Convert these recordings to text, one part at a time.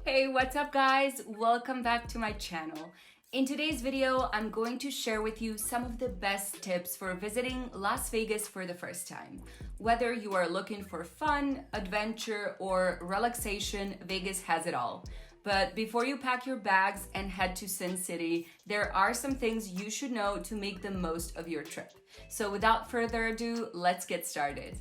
Hey, what's up guys? Welcome back to my channel. In today's video, I'm going to share with you some of the best tips for visiting Las Vegas for the first time. Whether you are looking for fun, adventure, or relaxation, Vegas has it all. But before you pack your bags and head to Sin City, there are some things you should know to make the most of your trip. So without further ado, let's get started.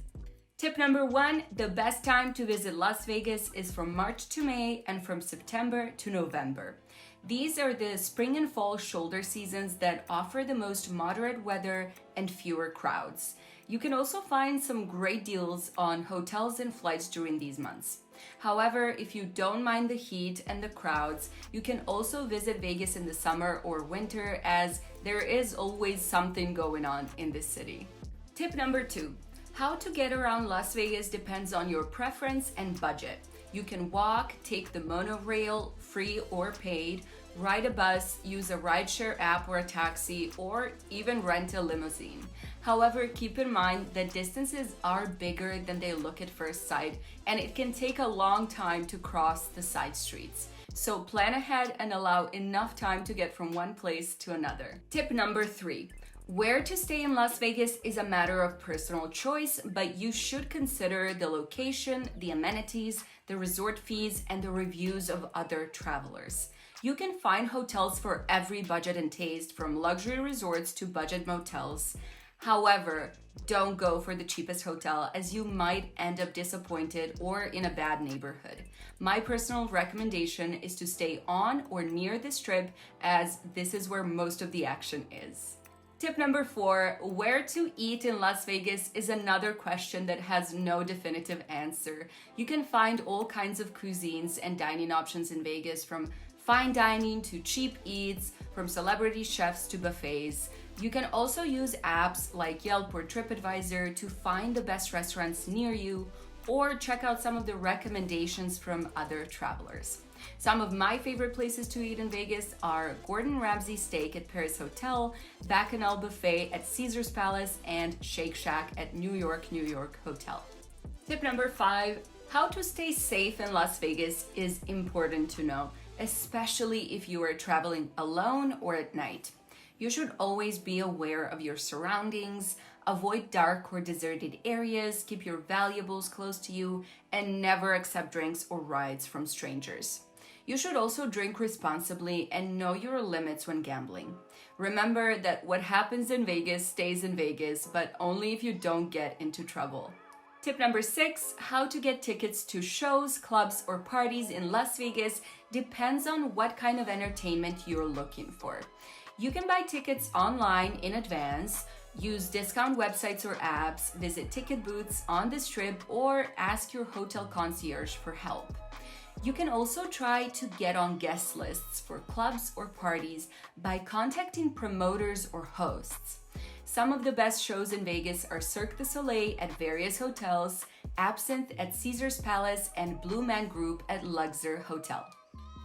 Tip number one, the best time to visit Las Vegas is from March to May and from September to November. These are the spring and fall shoulder seasons that offer the most moderate weather and fewer crowds. You can also find some great deals on hotels and flights during these months. However, if you don't mind the heat and the crowds, you can also visit Vegas in the summer or winter, as there is always something going on in this city. Tip number two, how to get around Las Vegas depends on your preference and budget. You can walk, take the monorail, free or paid, ride a bus, use a rideshare app or a taxi, or even rent a limousine. However, keep in mind that distances are bigger than they look at first sight, and it can take a long time to cross the side streets. So plan ahead and allow enough time to get from one place to another. Tip number three. Where to stay in Las Vegas is a matter of personal choice, but you should consider the location, the amenities, the resort fees, and the reviews of other travelers. You can find hotels for every budget and taste, from luxury resorts to budget motels. However, don't go for the cheapest hotel, as you might end up disappointed or in a bad neighborhood. My personal recommendation is to stay on or near the Strip, as this is where most of the action is. Tip number four, where to eat in Las Vegas is another question that has no definitive answer. You can find all kinds of cuisines and dining options in Vegas, from fine dining to cheap eats, from celebrity chefs to buffets. You can also use apps like Yelp or TripAdvisor to find the best restaurants near you, or check out some of the recommendations from other travelers. Some of my favorite places to eat in Vegas are Gordon Ramsay Steak at Paris Hotel, Bacchanal Buffet at Caesars Palace, and Shake Shack at New York Hotel. Tip number five, how to stay safe in Las Vegas is important to know, especially if you are traveling alone or at night. You should always be aware of your surroundings, avoid dark or deserted areas, keep your valuables close to you, and never accept drinks or rides from strangers. You should also drink responsibly and know your limits when gambling. Remember that what happens in Vegas stays in Vegas, but only if you don't get into trouble. Tip number six, how to get tickets to shows, clubs, or parties in Las Vegas depends on what kind of entertainment you're looking for. You can buy tickets online in advance, use discount websites or apps, visit ticket booths on the Strip, or ask your hotel concierge for help. You can also try to get on guest lists for clubs or parties by contacting promoters or hosts. Some of the best shows in Vegas are Cirque du Soleil at various hotels, Absinthe at Caesars Palace, and Blue Man Group at Luxor Hotel.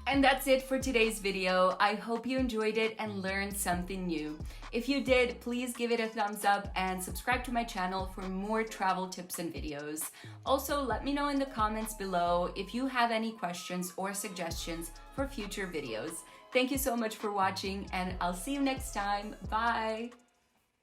And that's it for today's video. I hope you enjoyed it and learned something new. If you did, please give it a thumbs up and subscribe to my channel for more travel tips and videos. Also, let me know in the comments below if you have any questions or suggestions for future videos. Thank you so much for watching, and I'll see you next time. Bye!